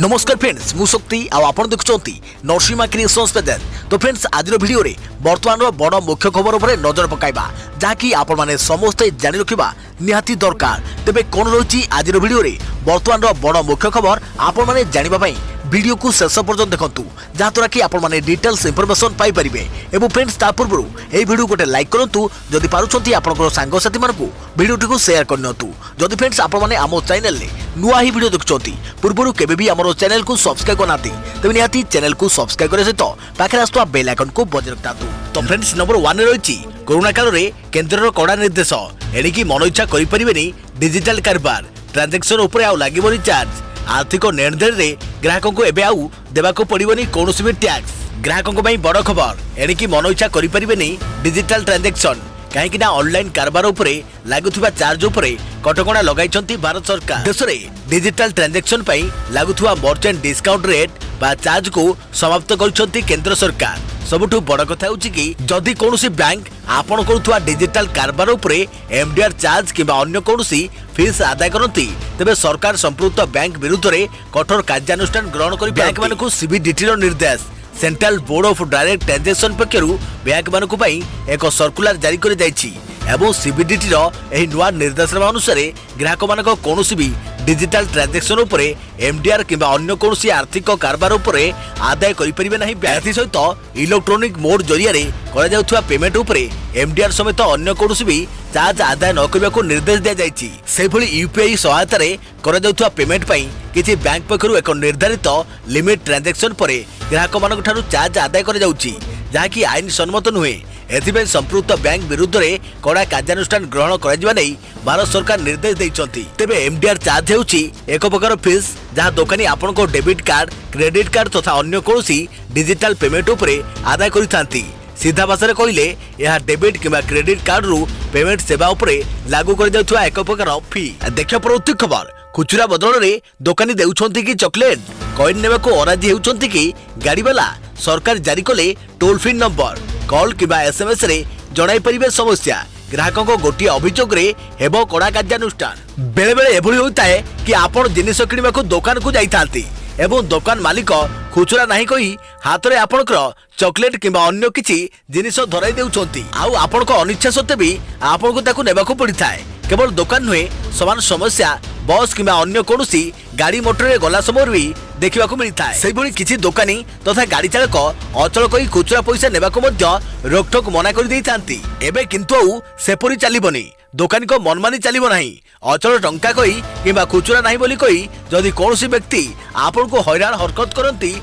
नमस्कार फ्रेंड्स मु शक्ति आपण देखुंती नरसिंहा क्रिएशंस पेज। तो फ्रेंड्स आज वीडियो रे वर्तमान बड़ मुख्य खबर उपर नजर पकाइबा जहाँकि आपण माने समस्ते जानि रखिबा निहाती दरकार। तेबे कोन रही आज वीडियो रे वर्तमान बड़ मुख्य खबर आपण माने जानिबा पई वीडियो को शेष पर्यंत देखंतु जहाँद्वारा कि आपण माने डिटेल्स इंफॉर्मेशन पाई परिबे। एवं फ्रेंड्स ता पूर्व ए वीडियो गोटे लाइक करंतु जदि पारुछंती आपनकर सांग साथी मानकु वीडियो को शेयर करनतु। जदि फ्रेंड्स आपण माने आमो चैनल ले नुआ ही वीडियो देखुछंती पूर्व केबे भी हमरो चैनल को सब्सक्राइब करनाती तबे निहाती चैनल को सब्सक्राइब करे सहित पाखे आस्तुवा बेल आइकन को बजाय रखतातु। तो फ्रेंड्स नंबर 1 रही कोरोना काल रे केंद्रर कड़ा निर्देश एणिकी मन इच्छा करि परिबेनी डिजिटल कारबार ट्रांजैक्शन उपरे आउ लागिबोनी चार्ज। आर्थिक लेनदेन रे ग्राहकों को एबे आउ देबाको पड़िबोनी कोनोसी भी टैक्स। ग्राहकों को बड़ खबर एणिकी मन इच्छा करि परिबेनी डिजिटल ट्रांजैक्शन कहीं ऑनलाइन कारबार उपरे लागुथुवा चार्ज उपरे कटकणा लगाइछंती भारत सरकार। देश में डिजिटल ट्रांजैक्शन पई लागुथुवा मर्चेंट डिस्काउंट रेट बा चार्ज को समाप्त करछंती केंद्र सरकार। सबुठु बड़ कथा होची कि जदि कोनोसी बैंक आपण करुथुवा डिजिटल कारबार उपरे एमडीआर चार्ज किबा अन्य कोनोसी फीस आदाय करंती तेबे सरकार संपृक्त बैंक विरुद्ध रे कठोर कार्यानुष्ठान ग्रहण करि बैंक मानकु सीबीडीटी रो निर्देश central board of direct transaction पक्षरु बैंक मानकु पई एक सर्कुलर जारी करि दैछि एवं सीबीडीटी रो एही नुवा निर्देश अनुसार ग्राहक मानक कोनोसी भी डिजिटल ट्रांजैक्शन उपरे एमडीआर किबा अन्य कोनोसी आर्थिक कारबार उपरे आदाय करि परिबे नाही। बैंक सहित इलेक्ट्रॉनिक मोड जरिया रे करा जाउथुवा पेमेंट उपरे एमडीआर समेत अन्य कोनोसी भी चार्ज आदाय न करबाको निर्देश दिया जाइछि। सेभली यूपीआई सहायता रे करा जाउथुवा पेमेंट पई किछि बैंक पक्षरु एक निर्धारित लिमिट ट्रांजैक्शन परे ग्राहक मानक ठारू चार्ज आदाय करा जाउछि जाकी आईन सम्मत नुहे। एथिबे संपृक्त बैंक विरुद्ध रे कड़ा कार्यानुष्ठान ग्रहण करा नै भारत सरकार निर्देश दैछंती। तेबे एमडीआर चार्ज हेउछि एक प्रकार फीस जहाँ दोकानी आपन को डेबिट कार्ड क्रेडिट कार्ड तथा अन्य कोनोसी डिजिटल पेमेंट उपरे आदाय करिथांती। सीधा भाषा कहले यह डेबिट किंबा क्रेडिट कार्ड रु पेमेंट सेवा उपरे लागू कर जाउथुवा एक प्रकार फी। देखियो परवर्ती खबर खुचुरा बदल रे दोकानी देउछंती कि चॉकलेट कॉइन नेबाको अराजी हेउछंती कि गाड़ी वाला सरकार जारी कले टोल फ्री नंबर कॉल किबा एसएमएस रे जणाई परिबे समस्या ग्राहकों को गोटे अभियोग रे हेबो कड़ा कार्यानुष्ठान। बेले बेले एभली होइताए कि आपण जिनिस किनिबाको दुकान को जाइतांती एवं दुकान मालिक खुचुरा नाही कही हाथ रे आपनकर चॉकलेट किंबा अन्य किछि जिनिस धराई देउछंती आउ आपनको अनिच्छा सत्ते भी आपनको ताकू नेबाको पड़िथाए। केवल दुकान नुहे समान समस्या बस किंबा अन्य कोनोसी गाड़ी मोटर रे गला समय भी देखिबाको मिलिथाए। सेहि भली किछि दुकानी तथा गाड़ी चालक अचल कही खुचुरा पैसा नेबाको मध्य रोकठोक मना कर दैथांती। एबे किंतु सेपरी चलिबनी दुकानी को मनमानी चलिबो नाही। अचल टंका कही किंबा खुचुरा नाही बोली कही जदि कोनोसी व्यक्ति आपन को हैरान हरकत करंती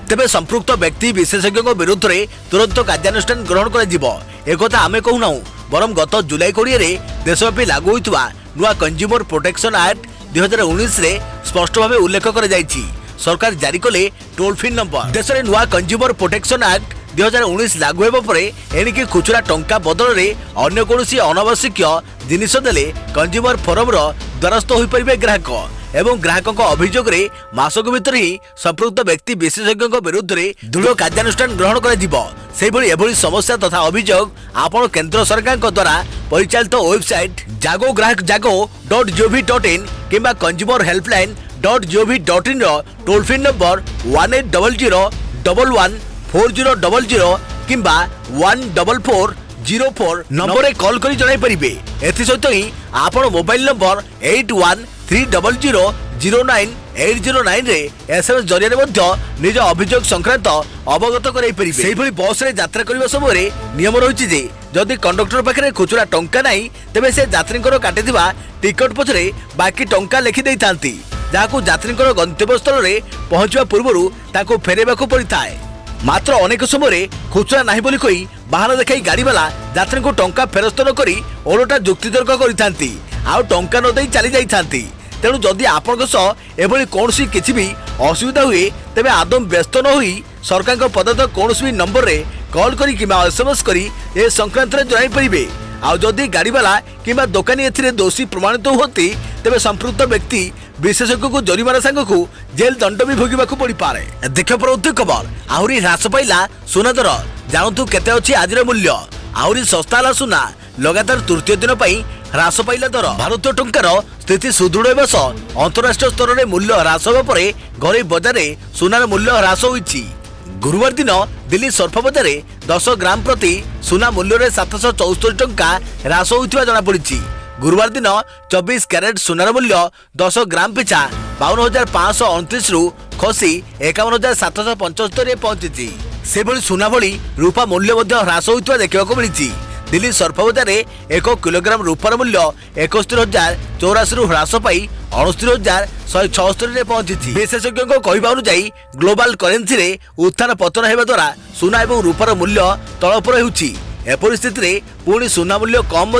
तेबे संपृक्त व्यक्ति विशेषज्ञ विरुद्ध रे तुरंत कार्यानुष्ठान ग्रहण कर जिवो। एकथा आमे कहूना बरम गत जुलाई 20 रे देशव्यापी लागू होइतुवा नुआ कंज्यूमर प्रोटेक्शन एक्ट 2019 रे स्पष्ट भाव उल्लेख कर जाइछि। सरकार जारी कले टोल फ्री नंबर। देश में नुआ कंज्यूमर प्रोटेक्शन एक्ट 2019 लागू होबा परे एणिकी खुचुरा टंका बदल रे अन्य कोनोसी अनावश्यक जिनिस देले कंज्यूमर फोरम रो द्वारस्थ होई परिबे ग्राहक एवं ग्राहकों अभियोग रे मासक भीतर ही संपृक्त व्यक्ति विशेषज्ञ विरुद्ध रे दृढ़ कार्यानुष्ठान ग्रहण कर जिवो। सेहिभली एभली समस्या तथा अभियोग आपण केंद्र सरकार द्वारा परिचालित वेबसाइट जागो ग्राहक jago.gov.in किंबा कंज्यूमर हेल्पलाइन .gov.in रो टोल फ्री नंबर 1800114000 किंबा 14404 नंबर रे कॉल करी जणाई परिबे। एथि सहित ही आपण मोबाइल नंबर 8130009809 रे एसएमएस जरिया रे मध्य निज अभियोग संक्रांत अवगत कराई परिबे। सेहि भली बस रे यात्रा करबा समय रे नियम रहिछि जे जदि कंडक्टर पाखरे खुचुरा टंका नाही तेबे से यात्रींकर काटिथिबा टिकट पछरे बाकी टंका लिखि दैथांती जाहाकू यात्रींकर गंतव्य स्थल रे पहुंचवा पूर्वरु ताको फेरेबाको पड़िथाए। मात्र अनेक समय खुचुरा नाही बोली कही बाहन देखाई गाड़ी वाला यात्री को टंका फेरस्त न करी ओलटा जुक्तितर्क करिथांती आउ टंका न देई चली जाइथांती। तेणु जदि आपनक सह एभली कोनोसी किछि भी असुविधा हुए तेबे आदम व्यस्त न होई सरकार प्रदत्त कोनोसी भी नंबर रे कॉल करी किबा एसएमएस करी ए संक्रांत रे जणाई परिबे। आउ जदि गाड़ी वाला किबा दुकानी एथिरे दोषी प्रमाणित होती तेबे संपृक्त व्यक्ति विशेषज्ञ को जरिमाना सांग को जेल दंड भी भोगिबाकू पड़ी पारे। देख परवर्ती खबर आहुरी ह्रास पाइला सुना दर जानतु केते अछि आजिर मूल्य आहुरी सस्ता ला सुना लगातार तृतीय दिन ह्रास पाइला दर। भारतीय टंकार स्थिति सुदृढ़ होगा सह अंतरराष्ट्रीय स्तर में मूल्य ह्रास होगा पर घरोई बजार में सुनार मूल्य ह्रास होईछि। गुरुवार दिन दिल्ली सर्फ बजार 10 ग्राम प्रति सुना मूल्य में 774 टंका ह्रास होता जमापड़ी। गुरुवार दिन 24 कैरेट सुनार मूल्य 10 ग्राम पिछा 52,529 रु खसी 51,775 पहुंची। से भली सुना भली रूपा मूल्य ह्रास होता देखा मिली। दिल्ली सर्फ बजार 1 किलोग्राम रूपार मूल्य 71,084 रु ह्रास पाई 69,176 पहुंची। विशेषज्ञों कहवा अनुଯାयी ग्लोबाल करेन्सी रे उत्थान पतन होगा द्वारा सुना और रूपार मूल्य तलपर होउछि। एपरि स्थिति रे पुणी सुना मूल्य कम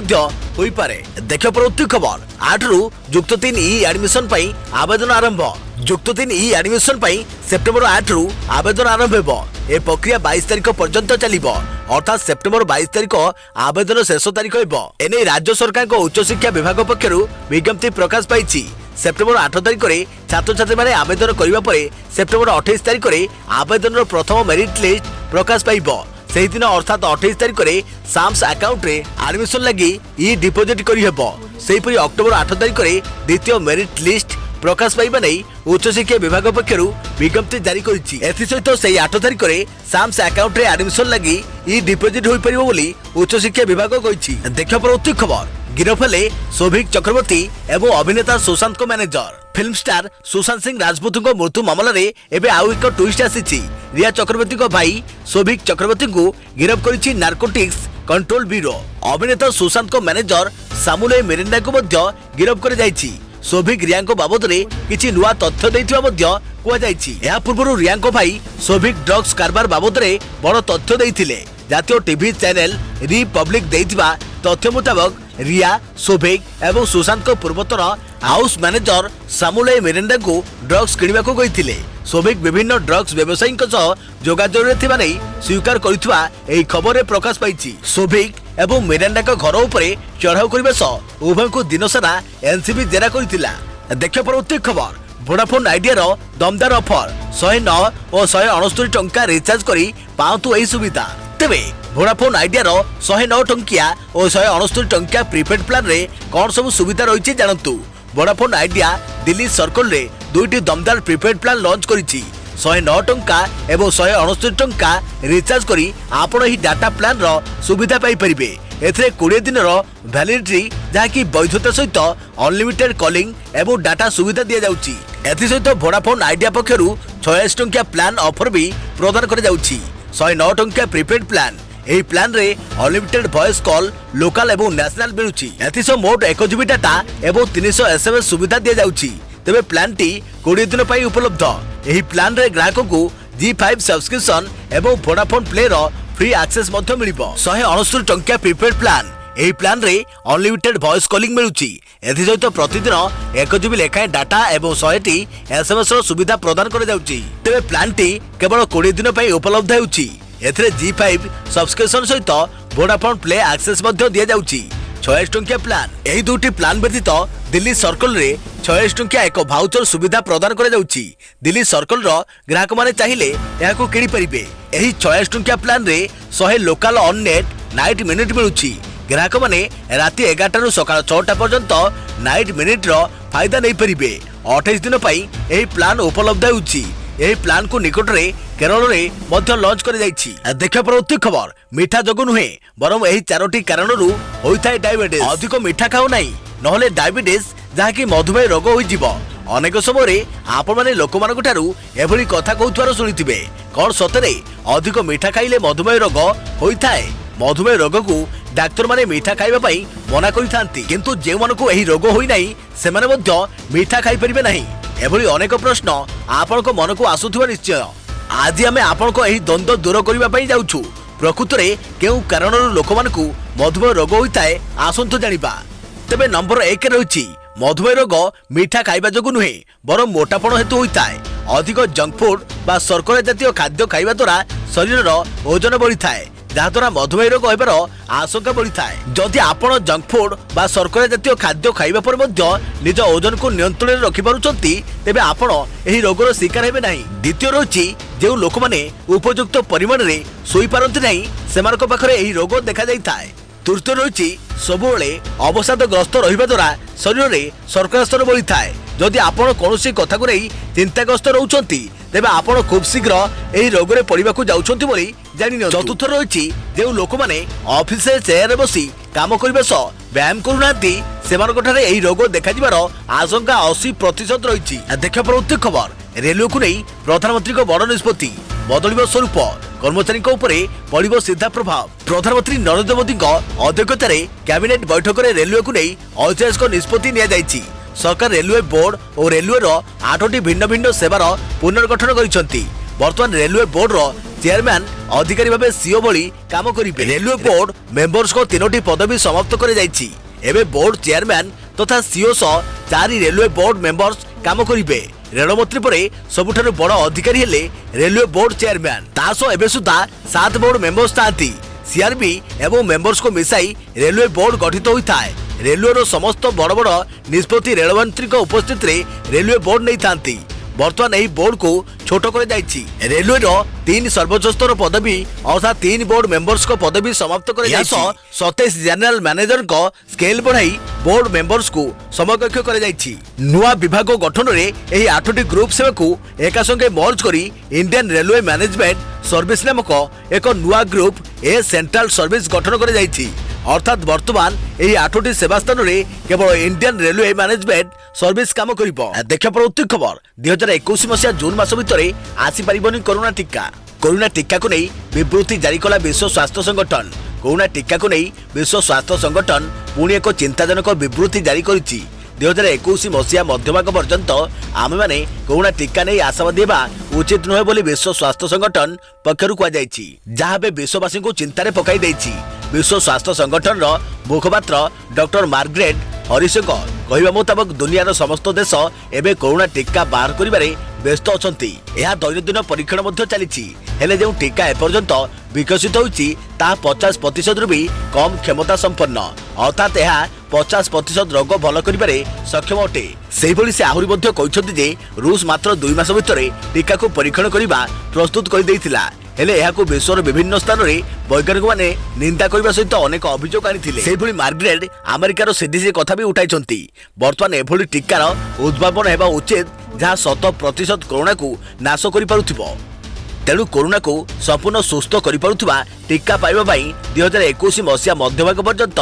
होई पारे। देख परवर्ती खबर 8 रु युक्त 3 ई एडमिशन पई आवेदन आरंभ। युक्त 3 ई एडमिशन पई सेप्टेम्बर 8 रु आवेदन आरंभ हेबो। ए प्रक्रिया 22 तारिख पर्यंत चलिबो, अर्थात सेप्टेम्बर 22 तारिख आवेदन शेष तारिख हेबो। एने राज्य सरकार को उच्च शिक्षा विभाग पक्षरु विज्ञप्ति प्रकाश पाइछि। सेप्टेम्बर 8 तारिख रे छात्र छात्री माने आवेदन करिबा परे सेप्टेम्बर 28 तारिख रे आवेदन प्रथम मेरिट लिस्ट प्रकाश पाइबो। से दिन अर्थात 28 तारिख रे साम्स अकाउंट रे एडमिशन लगी ई डिपोजिट करि हेबो। सेहिपरि अक्टोबर 8 तारिख रे द्वितीय मेरिट लिस्ट प्रकाश पाइबा नहीं उच्च शिक्षा विभाग पक्षरु विज्ञप्ति जारी करिछि। एथि सहित से 8 तारिख रे साम्स अकाउंट रे एडमिशन लगी ई डिपोजिट होई परिबो बोली उच्च शिक्षा विभाग कहिछि। देखियो परवर्ती खबर गिरफ हेले सौभिक चक्रवर्ती एवं अभिनेता सुशांत को manager. Film star Sushant Singh Rajput को मृत्यु मामला रे एबे आउ एक ट्विस्ट आसीछि। रिया चक्रवर्ती को भाई सौभिक चक्रवर्ती को गिरफ करिछि नारकोटिक्स कंट्रोल ब्यूरो। अभिनेता सुशांत को मैनेजर सामुले मिरिंडा को मध्य गिरफ कर जाइछि। सौभिक रिया को बाबद रे किछि नुआ तथ्य दैथिबा मध्य कुआ जाइछि। या पूर्व रिया को भाई सौभिक ड्रग्स कारबार बाबद रे बड़ तथ्य दैथिले। जातीय टीवी चैनल रिपब्लिक दैथिबा तथ्य मुताबक रिया सौभिक एवं सुशांत को पूर्वतन हाउस मैनेजर सामुले मिरिंडा को ड्रग्स किणवा को गईथिले। सौभिक विभिन्न ड्रग्स व्यवसायी जोगाजोग रे स्वीकार करिथवा एही खबर रे प्रकाश पाइछि। सौभिक एवं मिरिंडा को घर उपरे चढ़ाऊ करबा सह उभय को दिन सारा एनसीबी जेरा करिथिला। देखियो परवर्ती खबर वोडाफोन आइडिया रो दमदार ऑफर 109 और 169 टंका रिचार्ज करी पाउतु एही सुविधा। तेबे वोडाफोन आइडिया रो 109 टंकिया और 169 टंकिया प्रीपेड प्लान रे कौन सब सुविधा रही जानतु। वोडाफोन आइडिया दिल्ली सर्कल रे दुईटी दमदार प्रीपेड प्लान लॉन्च करिछि। 109 टंका एवं 169 टंका रिचार्ज करी आपण ही डाटा प्लान रो सुविधा पाई परिबे। एथरे 20 दिन रो वैलिडिटी जाकी वैधता सहित अनलिमिटेड कॉलिंग एवं डाटा सुविधा दिया जाउछि। एथि सहित वोडाफोन आइडिया पक्षरु 46 टंकिया प्लान ऑफर भी प्रदान कर जाउछि। 109 टंकिया प्रीपेड प्लान एही प्लान रे अनलिमिटेड वॉइस कॉल लोकल एवं नेशनल मिलुछि। एथिसो मोट 1 जीबी डाटा एवं 300 एसएमएस सुविधा दिया जाउछि। तेबे प्लान टी 20 दिन पई उपलब्ध। एही प्लान रे ग्राहक को G5 सब्सक्रिप्शन एवं वोडाफोन प्ले रो फ्री एक्सेस मध्य मिलिबो। 169 टंकिया प्रीपेड प्लान एही प्लान रे अनलिमिटेड वॉइस कॉलिंग मिलुछि। एथि सहित प्रतिदिन 1 जीबी लेखाएं डाटा एवं 100 टी एसएमएस रो सुविधा प्रदान कर जाउछि। तेबे प्लान टी केवल 20 दिन पई उपलब्ध हेउछि। एथरे G5 सब्सक्रिप्शन सहित वोडाफोन प्ले एक्सेस मध्य दिया जाउछि। 46 टंकिया प्लान एही दुटी प्लान व्यतीत दिल्ली सर्कल रे 46 टंकिया एक भाउचर सुविधा प्रदान कर जाउछि। दिल्ली सर्कल रो ग्राहक माने चाहिए याको किनि परिबे। एही 46 टंकिया प्लान रे 100 local on net night minute मिलुछि। ग्राहक माने राति 11 रु सकाळ 6टा पर्यंत नाइट मिनिट रो फायदा नै परिबे। 28 दिन पई एही प्लान उपलब्ध होउछि। एही प्लान को निकट रे केरल रे मध्य लॉन्च कर जाइछि। देखियो परवर्ती खबर मीठा जगु नुहे बरम एही 4टी कारणरू होइथाय डायबिटीज। अधिक मीठा खाओ नाही नहले डायबिटीज जाकी मधुमेह रोग होई जिवो। अनेक समय रे आपण माने लोक मानक ठारू एभली कथा कहउथवार सुनिथिबे। कोन सतरे अधिक मीठा खाइले मधुमेह रोग होइथाय? मधुमेह रोग को डाक्टर माने मीठा खाइबा पई मना करिथांती, किंतु जे मानको एही रोग होई नाही सेमाने मध्य मीठा खाइ परिबे नाही। एभली अनेक प्रश्न आपण को मन को आसुथिबा निश्चय। आज आमे आपण को एही द्वंद्व दूर करिबा पई जाउछु। प्रकृत रे केउ कारणरू लोक मानकु मधुमेह रोग होइताय आसंतु जानिबा। तेबे नंबर 1 रहिछि मधुमेह रोग मीठा खाइबा जोगु नुहे बरम मोटापण हेतु होइताय। अधिक जंक फूड बा शर्करा जातीय खाद्य खाइबा द्वारा शरीर ओजन बढ़िथाय, जहाद्वारा मधुमेह रोग होइबार आशंका बढ़िथाय। जदि आपण जंक फूड बा शर्करा जातीय खाद्य खाइबा पर मध्य निज ओजन को नियंत्रण रे रखि पारुचंती तेबे आपण एही रोगर शिकार हेबे नाही। द्वितीय रहिछि जे लोक माने उपयुक्त परिमाण रे सोई पारंती नाही सेमानक पाखरे एही रोग देखा जाइथाय। ତୃତୀୟ ରହିଛି ସବୁବେଳେ ଅବସାଦଗ୍ରସ୍ତ ରହିବା ଦ୍ୱାରା ଶରୀରରେ ଶର୍କରା ସ୍ତର ବଢ଼ିଥାଏ। ଯଦି ଆପଣ କୌଣସି କଥାକୁ ନେଇ ଚିନ୍ତାଗ୍ରସ୍ତ ରହୁଛନ୍ତି ତେବେ ଆପଣ ଖୁବ୍ ଶୀଘ୍ର ଏହି ରୋଗରେ ପଡ଼ିବାକୁ ଯାଉଛନ୍ତି ବୋଲି ଜାଣିନିଅନ୍ତୁ। ଚତୁର୍ଥ ରହିଛି ଯେଉଁ ଲୋକମାନେ ଅଫିସରେ ଚେୟାରରେ ବସି କାମ କରିବା ସହ ବ୍ୟାୟାମ କରୁନାହାନ୍ତି ସେମାନଙ୍କଠାରେ ଏହି ରୋଗ ଦେଖାଯିବାର ଆଶଙ୍କା 80% ରହିଛି। ଦେଖିବା ପରବର୍ତ୍ତୀ ଖବର ରେଲୱେକୁ ନେଇ ପ୍ରଧାନମନ୍ତ୍ରୀଙ୍କ ବଡ଼ ନିଷ୍ପତ୍ତି ବଦଳିବ ସ୍ୱରୂପ କର୍ମଚାରୀଙ୍କ ଉପରେ ପଡ଼ିବ ସିଧା ପ୍ରଭାବ। ପ୍ରଧାନମନ୍ତ୍ରୀ ନରେନ୍ଦ୍ର ମୋଦିଙ୍କ ଅଧ୍ୟକ୍ଷତାରେ କ୍ୟାବିନେଟ୍ ବୈଠକରେ ରେଲୱେକୁ ନେଇ ଐତିହାସିକ ନିଷ୍ପତ୍ତି ନିଆଯାଇଛି। ସରକାର ରେଲୱେ ବୋର୍ଡ ଓ ରେଲୱେର 8ଟି ଭିନ୍ନ ଭିନ୍ନ ସେବାର ପୁନର୍ଗଠନ କରିଛନ୍ତି। ବର୍ତ୍ତମାନ ରେଲୱେ ବୋର୍ଡର ଚେୟାରମ୍ୟାନ୍ ଅଧିକାରୀ ଭାବେ ସିଓ ଭଳି କାମ କରିବେ। ରେଲୱେ ବୋର୍ଡ ମେମ୍ବର୍ସଙ୍କ 3ଟି ପଦବୀ ସମାପ୍ତ କରାଯାଇଛି। ଏବେ ବୋର୍ଡ ଚେୟାରମ୍ୟାନ୍ ତଥା ସିଓ ସହ 4 ରେଲୱେ ବୋର୍ଡ ମେମ୍ବର୍ସ କାମ କରିବେ। ରେଳମନ୍ତ୍ରୀ ପରେ ସବୁଠାରୁ ବଡ଼ ଅଧିକାରୀ ହେଲେ ରେଲୱେ ବୋର୍ଡ ଚେୟାରମ୍ୟାନ୍। ତା ସହ ଏବେ ସୁଦ୍ଧା 7 ବୋର୍ଡ ମେମ୍ବର୍ସ ଥାନ୍ତି। ସିଆର୍ବି ଏବଂ ମେମ୍ବର୍ସକୁ ମିଶାଇ ରେଲୱେ ବୋର୍ଡ ଗଠିତ ହୋଇଥାଏ। ରେଲୱେର ସମସ୍ତ ବଡ଼ ବଡ଼ ନିଷ୍ପତ୍ତି ରେଳମନ୍ତ୍ରୀଙ୍କ ଉପସ୍ଥିତିରେ ରେଲୱେ ବୋର୍ଡ ନେଇଥାନ୍ତି। ବର୍ତ୍ତମାନ ଏହି ବୋର୍ଡକୁ ଛୋଟ କରାଯାଇଛି। ରେଲୱେର 3 ସର୍ବୋଚ୍ଚସ୍ତର ପଦବୀ ଅର୍ଥାତ୍ 3 ବୋର୍ଡ ମେମ୍ବର୍ସଙ୍କ ପଦବୀ ସମାପ୍ତ କରାଯାଇଛି। 27 ଜେନେରାଲ ମ୍ୟାନେଜରଙ୍କ ସ୍କେଲ ବଢ଼ାଇ ବୋର୍ଡ ମେମ୍ବର୍ସକୁ ସମକକ୍ଷ କରାଯାଇଛି। ନୂଆ ବିଭାଗ ଗଠନରେ ଏହି 8ଟି ଗ୍ରୁପ୍ ସେବାକୁ ଏକାସଙ୍ଗେ ମର୍ଜ କରି ଇଣ୍ଡିଆନ୍ ରେଲୱେ ମ୍ୟାନେଜମେଣ୍ଟ ସର୍ଭିସ ନାମକ ଏକ ନୂଆ ଗ୍ରୁପ୍ ଏ ସେଣ୍ଟ୍ରାଲ ସର୍ଭିସ ଗଠନ କରାଯାଇଛି। ଅର୍ଥାତ୍ ବର୍ତ୍ତମାନ ଏହି 8ଟି ସେବା ସ୍ଥାନରେ କେବଳ ଇଣ୍ଡିଆନ୍ ରେଲୱେ ମ୍ୟାନେଜମେଣ୍ଟ ସର୍ଭିସ କାମ କରିବ। ଦେଖିବା ପରବର୍ତ୍ତୀ ଖବର 2021 ମସିହା ଜୁନ୍ ମାସ ଭିତରେ ଆସିପାରିବନି କରୋନା ଟିକା। କରୋନା ଟିକାକୁ ନେଇ ବିବୃତ୍ତି ଜାରି କଲା ବିଶ୍ୱ ସ୍ୱାସ୍ଥ୍ୟ ସଂଗଠନ। କରୋନା ଟିକାକୁ ନେଇ ବିଶ୍ୱ ସ୍ୱାସ୍ଥ୍ୟ ସଂଗଠନ ପୁଣି ଏକ ଚିନ୍ତାଜନକ ବିବୃତ୍ତି ଜାରି କରିଛି। 2021 ମସିହା ମଧ୍ୟଭାଗ ପର୍ଯ୍ୟନ୍ତ ଆମେମାନେ କରୋନା ଟିକା ନେଇ ଆଶାବାଦୀ ହେବା ଉଚିତ ନୁହେଁ ବୋଲି ବିଶ୍ୱ ସ୍ୱାସ୍ଥ୍ୟ ସଂଗଠନ ପକ୍ଷରୁ କୁହାଯାଇଛି, ଯାହା ଏବେ ବିଶ୍ୱବାସୀଙ୍କୁ ଚିନ୍ତାରେ ପକାଇ ଦେଇଛି। ବିଶ୍ୱ ସ୍ୱାସ୍ଥ୍ୟ ସଂଗଠନର ମୁଖପାତ୍ର ଡକ୍ଟର ମାର୍ଗ୍ରେଟ ହରିସଙ୍କ କହିବା ମୁତାବକ ଦୁନିଆର ସମସ୍ତ ଦେଶ ଏବେ କରୋନା ଟିକା ବାହାର କରିବାରେ ବ୍ୟସ୍ତ ଅଛନ୍ତି। ଏହା ଦୈନନ୍ଦିନ ପରୀକ୍ଷଣ ମଧ୍ୟ ଚାଲିଛି। ହେଲେ ଯେଉଁ ଟିକା ଏପର୍ଯ୍ୟନ୍ତ ବିକଶିତ ହୋଇଛି ତାହା 50%ରୁ ବି କମ୍ କ୍ଷମତା ସମ୍ପନ୍ନ, ଅର୍ଥାତ୍ ଏହା 50% ରୋଗ ଭଲ କରିବାରେ ସକ୍ଷମ ଅଟେ। ସେହିଭଳି ସେ ଆହୁରି ମଧ୍ୟ କହିଛନ୍ତି ଯେ ରୁଷ ମାତ୍ର 2 ମାସ ଭିତରେ ଟିକାକୁ ପରୀକ୍ଷଣ କରିବା ପ୍ରସ୍ତୁତ କରିଦେଇଥିଲା। ହେଲେ ଏହାକୁ ବିଶ୍ୱର ବିଭିନ୍ନ ସ୍ଥାନରେ ବୈଜ୍ଞାନିକମାନେ ନିନ୍ଦା କରିବା ସହିତ ଅନେକ ଅଭିଯୋଗ ଆଣିଥିଲେ। ସେହିଭଳି ମାର୍ଗ୍ରେଟ ଆମେରିକାର ସିଡିସି କଥା ବି ଉଠାଇଛନ୍ତି। ବର୍ତ୍ତମାନ ଏଭଳି ଟିକାର ଉଦ୍ଭାବନ ହେବା ଉଚିତ ଯାହା 100% କରୋନାକୁ ନାଶ କରିପାରୁଥିବ। ତେଣୁ କରୋନାକୁ ସମ୍ପୂର୍ଣ୍ଣ ସୁସ୍ଥ କରିପାରୁଥିବା ଟିକା ପାଇବା ପାଇଁ 2021 ମସିହା ମଧ୍ୟଭାଗ ପର୍ଯ୍ୟନ୍ତ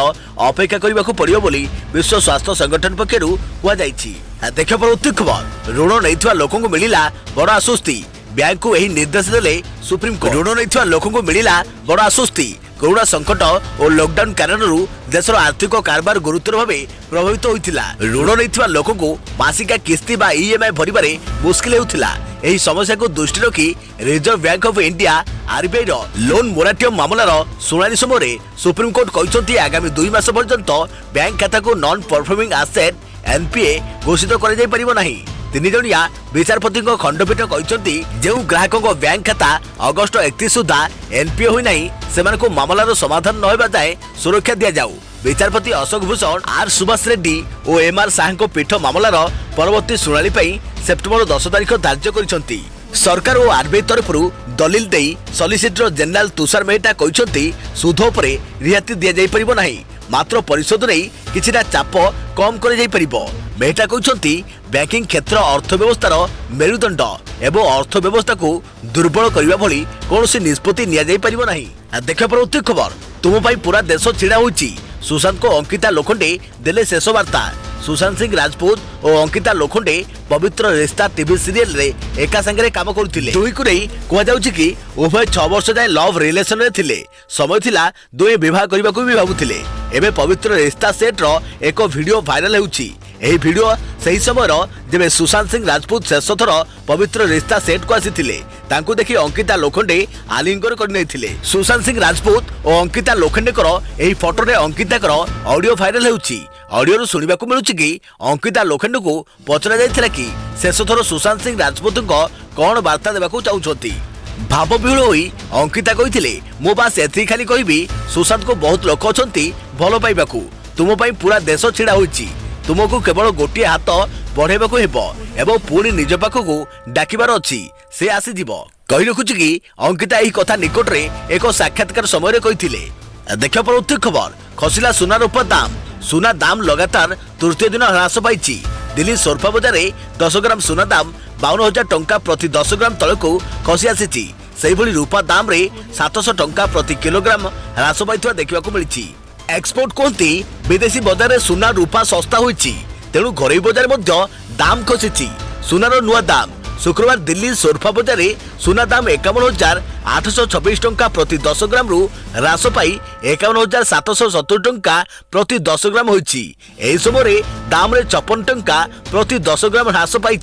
ଅପେକ୍ଷା କରିବାକୁ ପଡ଼ିବ ବୋଲି ବିଶ୍ୱ ସ୍ୱାସ୍ଥ୍ୟ ସଂଗଠନ ପକ୍ଷରୁ କୁହାଯାଇଛି। ଦେଖିବା ପରବର୍ତ୍ତୀ ଖବର ଋଣ ନେଇଥିବା ଲୋକଙ୍କୁ ମିଳିଲା ବଡ଼ ଆଶ୍ୱସ୍ତି। ବ୍ୟାଙ୍କକୁ ଏହି ନିର୍ଦ୍ଦେଶ ଦେଲେ ସୁପ୍ରିମକୋର୍ଟ। ଋଣ ନେଇଥିବା ଲୋକଙ୍କୁ ମିଳିଲା ବଡ଼ ଆଶ୍ୱସ୍ତି। କରୋନା ସଂକଟ ଓ ଲକଡାଉନ କାରଣରୁ ଦେଶର ଆର୍ଥିକ କାରବାର ଗୁରୁତର ଭାବେ ପ୍ରଭାବିତ ହୋଇଥିଲା। ଋଣ ନେଇଥିବା ଲୋକଙ୍କୁ ମାସିକା କିସ୍ତି ବା ଇଏମ୍ଆଇ ଭରିବାରେ ମୁସ୍କିଲ ହେଉଥିଲା। ଏହି ସମସ୍ୟାକୁ ଦୃଷ୍ଟି ରଖି ରିଜର୍ଭ ବ୍ୟାଙ୍କ ଅଫ୍ ଇଣ୍ଡିଆ ଆରବିଆଇର ଲୋନ୍ ମୋରାଟୋରିୟମ ମାମଲାର ଶୁଣାଣି ସମୟରେ ସୁପ୍ରିମକୋର୍ଟ କହିଛନ୍ତି ଆଗାମୀ 2 ମାସ ପର୍ଯ୍ୟନ୍ତ ବ୍ୟାଙ୍କ ଖାତାକୁ ନନ୍ ପରଫର୍ମିଂ ଆସେଟ୍ ଏନ୍ପିଏ ଘୋଷିତ କରାଯାଇପାରିବ ନାହିଁ। 3 ଜଣିଆ ବିଚାରପତିଙ୍କ ଖଣ୍ଡପୀଠ କହିଛନ୍ତି ଯେଉଁ ଗ୍ରାହକଙ୍କ ବ୍ୟାଙ୍କ ଖାତା ଅଗଷ୍ଟ 31 ସୁଦ୍ଧା ଏନ୍ପିଏ ହୋଇନାହିଁ ସେମାନଙ୍କୁ ମାମଲାର ସମାଧାନ ନ ହେବା ଯାଏଁ ସୁରକ୍ଷା ଦିଆଯାଉ। ବିଚାରପତି ଅଶୋକ ଭୂଷଣ, ଆର୍ ସୁଭାଷ ରେଡ୍ଡି ଓ ଏମ୍ଆର୍ ଶାହାଙ୍କ ପୀଠ ମାମଲାର ପରବର୍ତ୍ତୀ ଶୁଣାଣି ପାଇଁ ସେପ୍ଟେମ୍ବର 10 ତାରିଖ ଧାର୍ଯ୍ୟ କରିଛନ୍ତି। ସରକାର ଓ ଆରବିଆଇ ତରଫରୁ ଦଲିଲ ଦେଇ ସଲିସିଟର ଜେନେରାଲ ତୁଷାର ମେହେଟା କହିଛନ୍ତି ସୁଧ ଉପରେ ରିହାତି ଦିଆଯାଇପାରିବ ନାହିଁ, ମାତ୍ର ପରିଶୋଧ ନେଇ କିଛିଟା ଚାପ କମ୍ କରାଯାଇପାରିବ। ମେହେଟା କହିଛନ୍ତି ବ୍ୟାଙ୍କିଂ କ୍ଷେତ୍ର ଅର୍ଥବ୍ୟବସ୍ଥାର ମେରୁଦଣ୍ଡ ଏବଂ ଅର୍ଥବ୍ୟବସ୍ଥାକୁ ଦୁର୍ବଳ କରିବା ଭଳି କୌଣସି ନିଷ୍ପତ୍ତି ନିଆଯାଇପାରିବ ନାହିଁ। ଦେଖିବା ପରବର୍ତ୍ତୀ ଖବର ତୁମ ପାଇଁ ପୁରା ଦେଶ ଛିଡ଼ା ହୋଇଛି। ସୁଶାନ୍ତଙ୍କ ଅଙ୍କିତା ଲୋଖଣ୍ଡେ ଦେଲେ ଶେଷ ବାର୍ତ୍ତା। ସୁଶାନ୍ତ ସିଂ ରାଜପୁତ ଓ ଅଙ୍କିତା ଲୋଖଣ୍ଡେ ପବିତ୍ର ରିସ୍ତା ଟିଭି ସିରିଏଲରେ ଏକା ସାଙ୍ଗରେ କାମ କରୁଥିଲେ। ଦୁହିଁକୁ ନେଇ କୁହାଯାଉଛି କି ଉଭୟ 6 ବର୍ଷ ଯାଏଁ ଲଭ୍ ରିଲେସନରେ ଥିଲେ। ସମୟ ଥିଲା ଦୁହେଁ ବିବାହ କରିବାକୁ ବି ଭାବୁଥିଲେ। ଏବେ ପବିତ୍ର ରିସ୍ତା ସେଟ୍ର ଏକ ଭିଡିଓ ଭାଇରାଲ ହେଉଛି। ଏହି ଭିଡିଓ ସେହି ସମୟର ଯେବେ ସୁଶାନ୍ତ ସିଂ ରାଜପୁତ ଶେଷ ଥର ପବିତ୍ର ରିସ୍ତା ସେଟ୍କୁ ଆସିଥିଲେ। ତାଙ୍କୁ ଦେଖି ଅଙ୍କିତା ଲୋଖଣ୍ଡେ ଆଲିଙ୍ଗନ କରିନେଇଥିଲେ। ସୁଶାନ୍ତ ସିଂ ରାଜପୁତ ଓ ଅଙ୍କିତା ଲୋଖଣ୍ଡେଙ୍କର ଏହି ଫଟୋରେ ଅଙ୍କିତାଙ୍କର ଅଡିଓ ଭାଇରାଲ ହେଉଛି। ଅଡିଓରୁ ଶୁଣିବାକୁ ମିଳୁଛି କି ଅଙ୍କିତା ଲୋଖଣ୍ଡେଙ୍କୁ ପଚରାଯାଇଥିଲା କି ଶେଷ ଥର ସୁଶାନ୍ତ ସିଂ ରାଜପୁତଙ୍କ କ'ଣ ବାର୍ତ୍ତା ଦେବାକୁ ଚାହୁଁଛନ୍ତି। ଭାବବିହ୍ୱଳ ହୋଇ ଅଙ୍କିତା କହିଥିଲେ, ମୁଁ ବାସ୍ ଏତିକି ଖାଲି କହିବି ସୁଶାନ୍ତଙ୍କୁ ବହୁତ ଲୋକ ଅଛନ୍ତି ଭଲ ପାଇବାକୁ। ତୁମ ପାଇଁ ପୁରା ଦେଶ ଛିଡ଼ା ହୋଇଛି। ତୁମକୁ କେବଳ ଗୋଟିଏ ହାତ ବଢ଼ାଇବାକୁ ହେବ ଏବଂ ପୁଣି ନିଜ ପାଖକୁ ଡାକିବାର ଅଛି। ସେ ଆସିଯିବ। କହି ରଖୁଛି କି ଅଙ୍କିତା ଏହି କଥା ନିକଟରେ ଏକ ସାକ୍ଷାତକାର ସମୟରେ କହିଥିଲେ। ଦେଖିବା ପରବର୍ତ୍ତୀ ଖବର खसिला सुना रूपा दाम। सुना दाम लगातार तृतीय दिन ह्रास पाई। दिल्ली सोरफा बजार 10 ग्राम सुना दाम 52,000 टंका प्रति 10 ग्राम तलक खसी आसी। रूपा दाम रे 700 टंका प्रति किलोग्राम ह्रास पाई देखा मिली। एक्सपोर्ट कहती विदेशी बजार में सुना रूपा सस्ता होती, तेणु घरोई बजार दाम खसी। सुनार नुआ दाम शुक्रवार दिल्ली सोरफा बजार सुना दाम 51,826 टंका प्रति 10 ग्राम रु ह्रास पाई 51,770 टंका प्रति 10 ग्राम होईछि। एही समय दाम रे 54 टंका प्रति 10 ग्राम ह्रास पाई।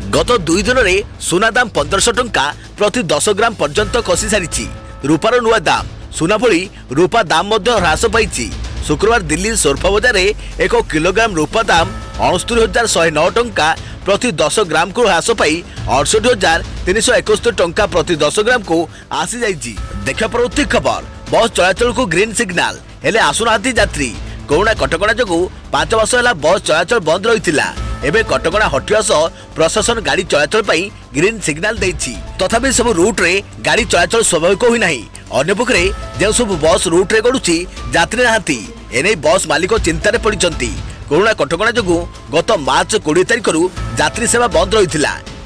गत 2 दिन में सुना दाम 1500 टंका प्रति 10 ग्राम पर्यंत खसी सारी। रूपार नुआ दाम सुना भली रूपा दाम ह्रास पाई। शुक्रवार दिल्ली सोरफा बजार 1 किलोग्राम रूपा दाम 69,109 टंका प्रति 10 ग्राम को ह्रास पाई 68,371 टंका प्रति 10 ग्राम को आसी जाइछि। देखा परवर्ती खबर बस चलाचल को ग्रीन सिग्नाल हेले आसुना यात्री। कोरोना कटकणा जो 5 वर्ष है बस चलाचल बंद रही। एवं कटकणा हटिया सह प्रशासन गाड़ी चलाचल पाई ग्रीन सिग्नाल देछि। तथापि सब रूट रे गाड़ी चलाचल स्वाभाविक होई नाही। अन्य पक्षे जो सब बस रूट रे गड़ुछि यात्री नाहांती, एने बस मालिक चिंतार पड़िछंती। कोरोना कटकणा जो गत मार्च 20 तारिख यात्री सेवा बंद रही।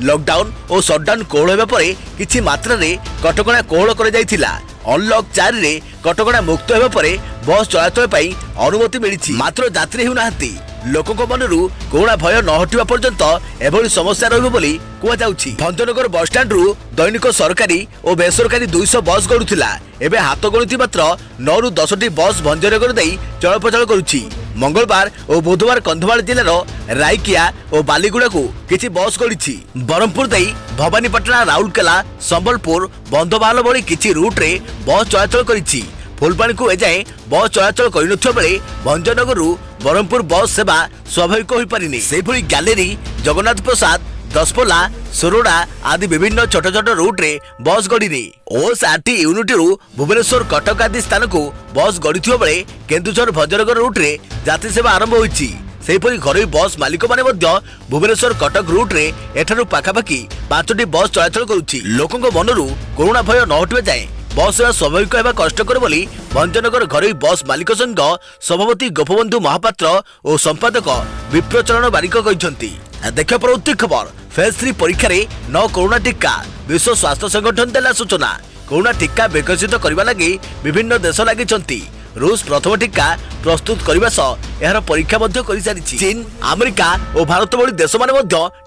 लॉकडाउन और सटडाउन कोहल होगा पर किछि मात्रा रे कटकणा कोहल कर जाइथिला। अनलॉक 4 रे कटकणा मुक्त होगा पर बस चलाचल पाई अनुमति मिली। मात्र यात्री हेउनाहांती। लोकों मनरू कोरोना भय न हटिबा पर्यंत एभली समस्या रहबो बोली कुआ जाउछि। भंजनगर बस स्टैंड रु दैनिक सरकारी और बेसरकारी 200 बस गड़ुथिला। एबे हाथ गणित मात्र 9 रु 10 टी बस भंजनगर देई चलप्रचल करुछि। मंगलवार और बुधवार कंधमाल जिलार रायकिया और बालीगुड़ा को किछि बस गड़िछि। बरहमपुर देई भवानीपाटना, राउरकेला, संबलपुर, बंधवाल भली किछि रूट रे बस चलाचल करिछि। फुलपाणी को एजाए बस चलाचल कर बेले भंजनगर बरहमपुर बस सेवा स्वाभाविक हो पारिनी। सेभली गैलेरी, जगन्नाथ प्रसाद, दसपल्ला, सोरोडा आदि विभिन्न छोट छोट रूट रे बस गड़िनी। ओएसआरटी यूनिट रु भुवनेश्वर, कटक आदि स्थान को बस गड़िथिबा बेले केन्दुझर भंजनगर रूट रे यात्री सेवा आरंभ होईछि। सेहीपरि घरोई बस मालिक माने मध्य भुवनेश्वर कटक रूट रे एठारु पाखापाखि 5टी बस चलाचल करुछि। लोकंक मनरु कोरोना भय न हटिबा जाए बस सेवा स्वाभाविक होगा कष्टकर बोली भंजनगर घरोई बस मालिक संघ सभापति गोपबंधु महापात्र और संपादक विप्रचरण बारिक कहते। देखा परवर्ती खबर फेज 3 परीक्षा रे न कोरोना टीका। विश्व स्वास्थ्य संगठन देला सूचना। कोरोना टीका विकसित करने लगी विभिन्न देश लगी। रूस प्रथम टीका प्रस्तुत करने सह यार परीक्षा कर सारी। चीन, अमेरिका और भारत भली देश माने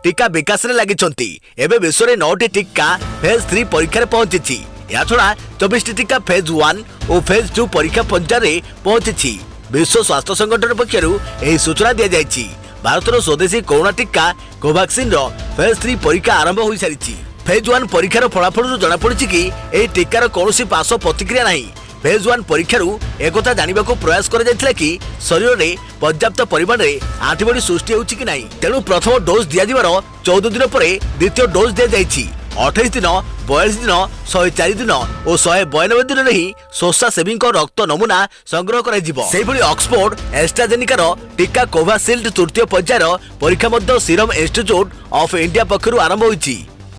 टीका विकास में लगी। एवं विश्व में 9टी टीका फेज 3 परीक्षा पहुंची। या छड़ा 24 टीका फेज 1 और फेज 2 परीक्षा पर्याय पहुंची। विश्व स्वास्थ्य संगठन पक्षर सूचना दी जाएगी। भारतर स्वदेशी कोरोना टीका कोवैक्सीन फेज 3 परीक्षा आरंभ हो सारी। फेज 1 परीक्षार फलाफल जनापड़ी कि यह टीकार कौन पार्श्व प्रतिक्रिया नहीं। फेज 1 परीक्षार एक जानने को प्रयास कर कि शरीर में पर्याप्त परिमाण में आंटीबॉडी सृष्टि होछि कि नहीं। तेणु प्रथम डोज दि 14 दिन पर द्वितीय डोज दी जाएगी। 28 दिन, 42 दिन, 104 दिन और 192 दिन में ही स्वेच्छासेवी रक्त नमूना संग्रह कर। ऑक्सफोर्ड एस्ट्राजेनिकार टीका कोविशील्ड तृतीय पर्यायर परीक्षा सीरम इंस्टीट्यूट ऑफ इंडिया पक्षर आरंभ होईछि।